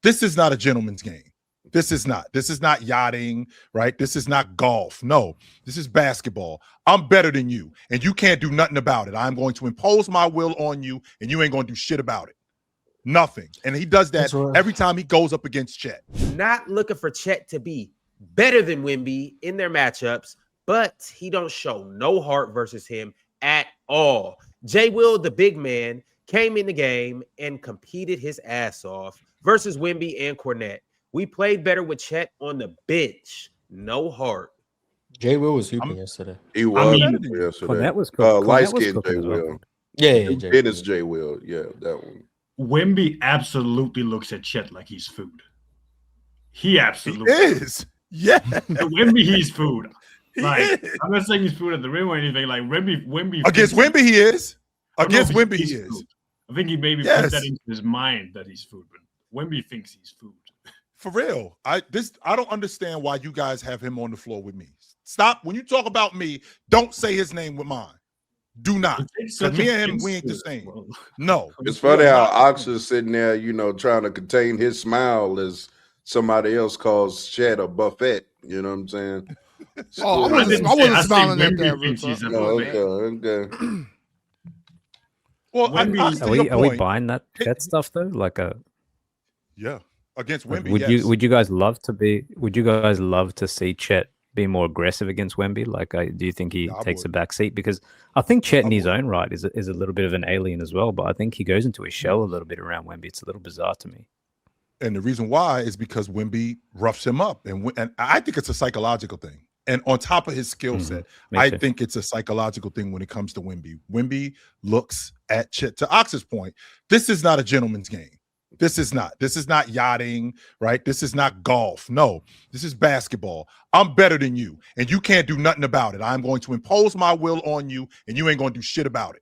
This is not a gentleman's game. This is not. This is not yachting, right? This is not golf. No, this is basketball. I'm better than you, and you can't do nothing about it. I'm going to impose my will on you, and you ain't going to do shit about it. Nothing. And he does that every time he goes up against Chet. Not looking for Chet to be better than Wemby in their matchups, but he don't show no heart versus him at all. J. Will, the big man, came in the game and competed his ass off versus Wemby and Cornette. We played better with Chet on the bench. No heart. J. Will was hooping yesterday. He was yesterday. Cornette was cool. Light-skinned J. Will. Yeah, It is J. Will. Yeah, that one. Wemby absolutely looks at Chet like he's food. He absolutely is. Yeah. Wemby, he's food. Like, I'm not saying he's food at the rim or anything. Like Wemby against Wemby, he is. Against Wemby, he is. Food. I think he maybe put that into his mind that he's food, but Wemby thinks he's food. For real. I don't understand why you guys have him on the floor with me. Stop. When you talk about me, don't say his name with mine. Do not. Because me and him, we ain't the same. No. It's funny how Ox is sitting there, trying to contain his smile as somebody else calls Chet a buffet. You know what I'm saying? I wasn't smiling at that. Okay. Well, are we buying that stuff though? Yeah, against Wemby. Would you guys love to see Chet be more aggressive against Wemby? Do you think he takes a back seat? Because I think Chet in his own right is a little bit of an alien as well, but I think he goes into his shell a little bit around Wemby. It's a little bizarre to me. And the reason why is because Wemby roughs him up, and I think it's a psychological thing. And on top of his skill set, I think it's a psychological thing when it comes to Wemby. Wemby looks at Chet. To Ox's point, this is not a gentleman's game. This is not. This is not yachting, right? This is not golf. No, this is basketball. I'm better than you, and you can't do nothing about it. I'm going to impose my will on you, and you ain't going to do shit about it.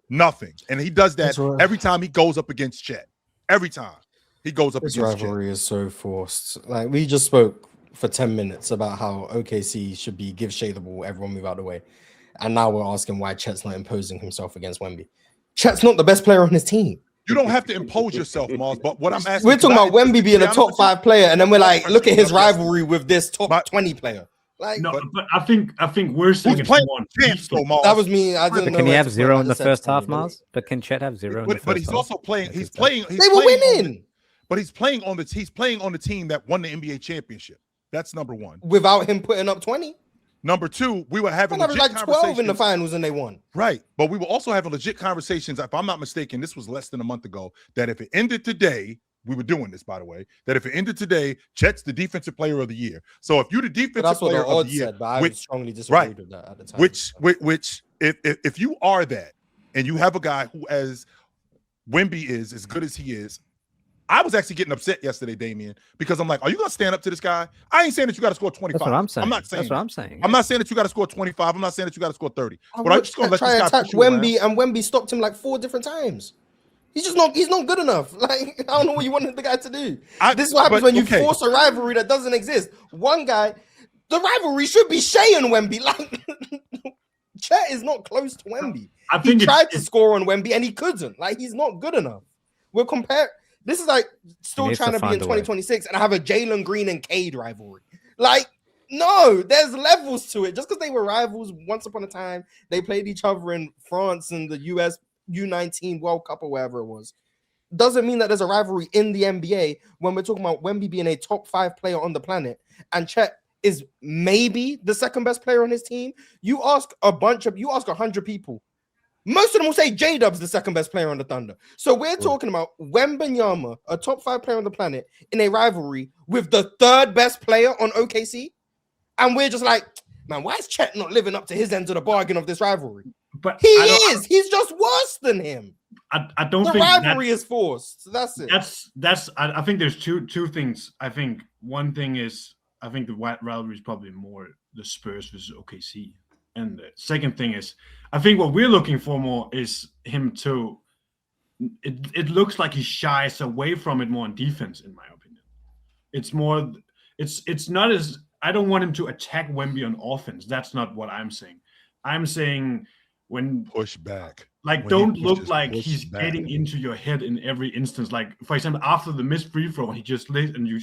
Nothing. And he does that every time he goes up against Chet. Every time he goes up against Chet. This rivalry is so forced. Like, we just spoke for 10 minutes about how OKC should be give Shea the ball, everyone move out of the way. And now we're asking why Chet's not imposing himself against Wemby. Chet's not the best player on his team. You don't have to impose yourself, Mars, but what I'm asking... We're talking about Wemby being a top 5 player, and then we're like, look at his rivalry with this top 20 player. Like, no, but I think we're saying it's one. That was me. I didn't know. Can he have 0 in the first half, Mars? But can Chet have 0 in the first half? But he's also playing... He's playing... They were winning! But he's playing on the team that won the NBA championship. That's number one. Without him putting up 20. Number two, we were having legit like 12 in the finals and they won. Right. But we were also having legit conversations. If I'm not mistaken, this was less than a month ago, that if it ended today, we were doing this, by the way, that if it ended today, Chet's the defensive player of the year. So if you're the defensive player of the year, said, but I strongly disagreed with that at the time. Which if you are that and you have a guy who, as Wemby is, as good as he is, I was actually getting upset yesterday, Damian, because I'm like, are you going to stand up to this guy? I ain't saying that you got to score 25. That's what I'm saying. I'm not saying That's what I'm saying. I'm not saying that you got to score 25. I'm not saying that you got to score 30. But I'm just going to let this guy attack push you Wemby, around. and Wemby stopped him like 4 different times. He's not good enough. Like, I don't know what you wanted the guy to do. This is what happens when you force a rivalry that doesn't exist. One guy, the rivalry should be Shea and Wemby. Like, Chet is not close to Wemby. He tried to score on Wemby and he couldn't. Like, he's not good enough. We're comparing. This is like still trying to be in 2026 and I have a Jalen Green and Cade rivalry. Like, no, there's levels to it. Just because they were rivals once upon a time, they played each other in France and the US U19 World Cup or wherever it was, doesn't mean that there's a rivalry in the NBA when we're talking about Wemby being a top 5 player on the planet and Chet is maybe the second best player on his team. You ask 100 people. Most of them will say J-Dub's the second best player on the Thunder. So we're talking about Wembanyama, a top 5 player on the planet, in a rivalry with the third best player on OKC. And we're just like, man, why is Chet not living up to his end of the bargain of this rivalry? But he is. He's just worse than him. I don't think the rivalry is forced. So that's it. I think there's two things. I think one thing is I think the rivalry is probably more the Spurs versus OKC. And the second thing is, I think what we're looking for more is him to. It looks like he shies away from it more on defense, in my opinion. It's more. It's not as. I don't want him to attack Wemby on offense. That's not what I'm saying. I'm saying when push back. Like, don't look like he's getting into your head in every instance. Like, for example, after the missed free throw, he just lit, and you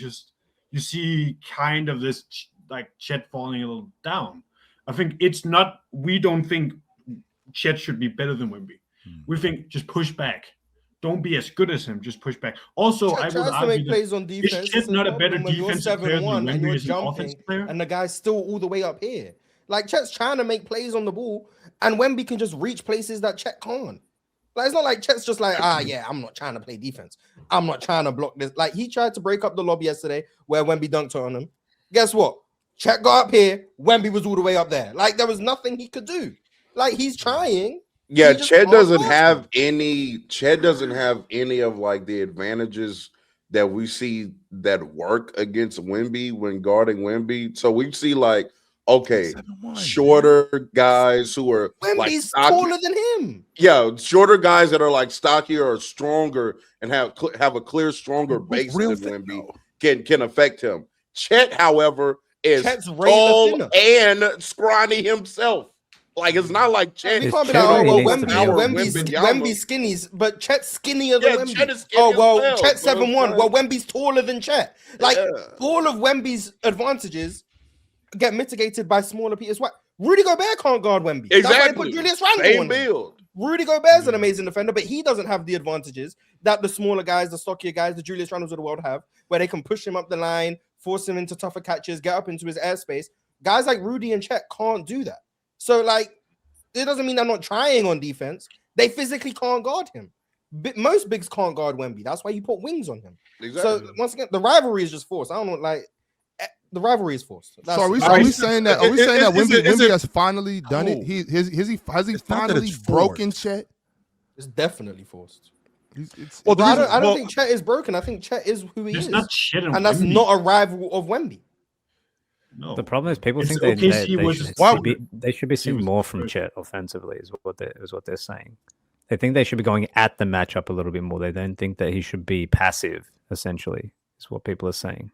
see kind of this like Chet falling a little down. I think it's not. We don't think Chet should be better than Wemby. We think just push back. Don't be as good as him. Just push back. Also, Chet I would argue to make plays on defense. Is Chet not a better defensive player than Wemby is an offensive player? And the guy's still all the way up here. Like, Chet's trying to make plays on the ball, and Wemby can just reach places that Chet can't. Like, it's not like Chet's just like, I'm not trying to play defense. I'm not trying to block this. Like, he tried to break up the lob yesterday where Wemby dunked on him. Guess what? Chet got up here. Wemby was all the way up there. Like, there was nothing he could do. Like, he's trying. Yeah, Chet doesn't have any of like the advantages that we see that work against Wemby when guarding Wemby. So we see like, okay, shorter guys who are Wemby's like taller than him. Yeah, shorter guys that are like stockier or stronger and have a clear, stronger base than Wemby can affect him. Chet, however, is tall and scrawny himself. Like, it's not like Chet. We can't be like, Wemby's skinny, but Chet's skinnier than Wemby. Chet is skinny Chet's 7'1". Well, Wemby's taller than Chet. Like, all of Wemby's advantages get mitigated by smaller Peters. What? Rudy Gobert can't guard Wemby. Exactly. That's why they put Julius Randle on build. Rudy Gobert's an amazing defender, but he doesn't have the advantages that the smaller guys, the stockier guys, the Julius Randles of the world have, where they can push him up the line, force him into tougher catches, get up into his airspace. Guys like Rudy and Chet can't do that. So, like, it doesn't mean they're not trying on defense. They physically can't guard him. Most bigs can't guard Wemby. That's why you put wings on him. Exactly. So, once again, the rivalry is just forced. I don't know, like, the rivalry is forced. So are we saying that? Are we saying that Wemby has finally done it? Has he finally broken Chet? It's definitely forced. I don't think Chet is broken. I think Chet is who he is. Not Chet and that's Wemby. Not a rival of Wemby. No. The problem is people think they should be seeing more from Chet offensively is what they're saying. They think they should be going at the matchup a little bit more. They don't think that he should be passive, essentially, is what people are saying.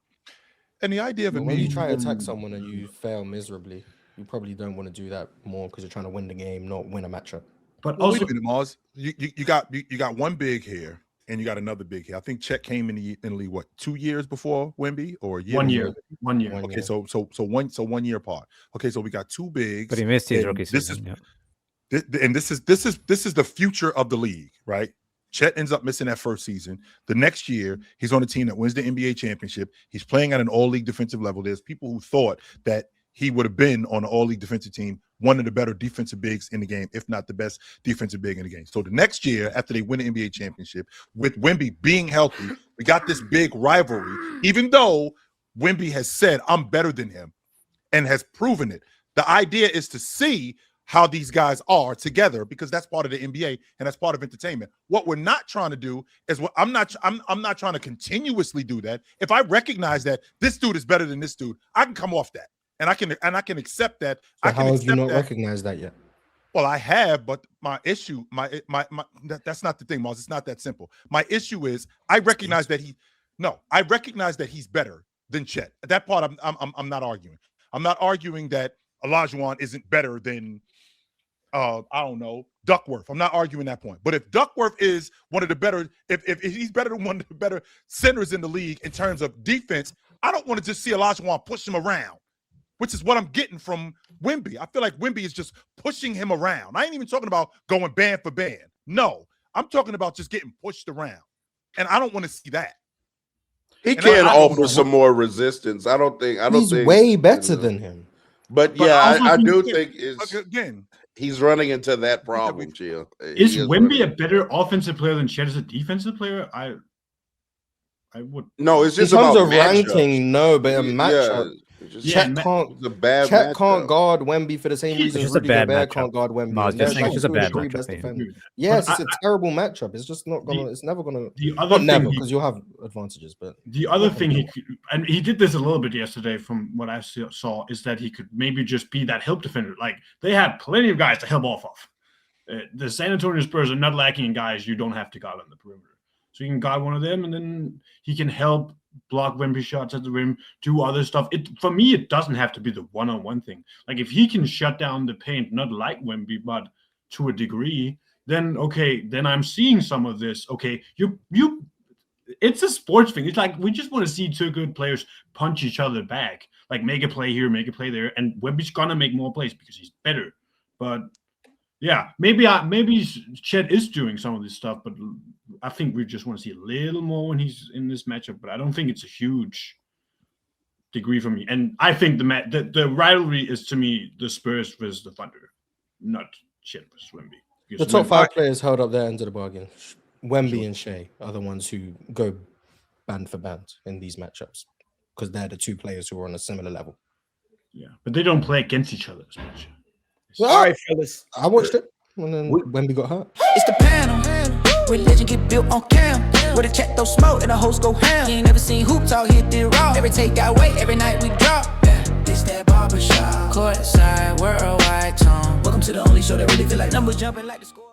And the idea of when you try to attack someone and you fail miserably, you probably don't want to do that more because you're trying to win the game, not win a matchup. But also, wait a minute, Mars, you got one big here and you got another big here. I think Chet came in the league 2 years before Wemby, or a year? 1 year. 1 year. Okay, so 1 year apart. Okay, so we got two bigs. But he missed his rookie season. This is the future of the league, right? Chet ends up missing that first season. The next year, he's on a team that wins the NBA championship. He's playing at an all-league defensive level. There's people who thought that he would have been on an all-league defensive team, one of the better defensive bigs in the game, if not the best defensive big in the game. So the next year, after they win the NBA championship, with Wemby being healthy, we got this big rivalry, even though Wemby has said, I'm better than him, and has proven it. The idea is to see how these guys are together, because that's part of the NBA and that's part of entertainment. What we're not trying to do is I'm not trying to continuously do that. If I recognize that this dude is better than this dude, I can come off that and I can accept that. So how have you not recognized that yet? Well, I have, but my issue, that's not the thing, Mars. It's not that simple. My issue is I recognize that he's better than Chet. That part I'm not arguing. I'm not arguing that Olajuwon isn't better than I don't know, Duckworth. I'm not arguing that point. But if Duckworth is one of the better, if he's better than one of the better centers in the league in terms of defense, I don't want to just see Olajuwon push him around, which is what I'm getting from Wemby. I feel like Wemby is just pushing him around. I ain't even talking about going band for band. No, I'm talking about just getting pushed around. And I don't want to see that. He can offer some more resistance. I don't think he's way better than him. But yeah, I do think again, he's running into that problem, Chill. Is Wemby a better offensive player than Chet as a defensive player? I would. No, it's just in terms about of ranking. No, but a matchup. Chet can't guard Wemby for the same reason Rudy Gobert can't guard Wemby. It's just a bad matchup. Yes, it's a terrible matchup. It's just not gonna. It's never gonna. The other thing, because you'll have advantages. But the other thing he did this a little bit yesterday, from what I saw, is that he could maybe just be that help defender. Like, they had plenty of guys to help off of. The San Antonio Spurs are not lacking in guys you don't have to guard on the perimeter. So you can guard one of them, and then he can help block Wemby shots at the rim, do other stuff. For me, it doesn't have to be the one-on-one thing. Like, if he can shut down the paint, not like Wemby, but to a degree, then I'm seeing some of this. Okay, you it's a sports thing. It's like we just want to see two good players punch each other back, like make a play here, make a play there, and Wemby's gonna make more plays because he's better. But yeah, maybe Chet is doing some of this stuff, but I think we just want to see a little more when he's in this matchup. But I don't think it's a huge degree for me. And I think the rivalry is, to me, the Spurs versus the Thunder, not Chet versus Wemby. The top 5 players held up their end of the bargain. Wemby and Shea are the ones who go band for band in these matchups because they're the 2 players who are on a similar level. Yeah, but they don't play against each other as much. Well, all right, fellas. I watched it and then Wemby got hurt. It's the panel. Religion get built on cam. Where the Chet throw smoke and the hoes go ham. You ain't never seen hoops all hit the raw. Every take got weight, every night we drop. This that barbershop. Courtside, worldwide tone. Welcome to the only show that really feel like numbers jumping like the score.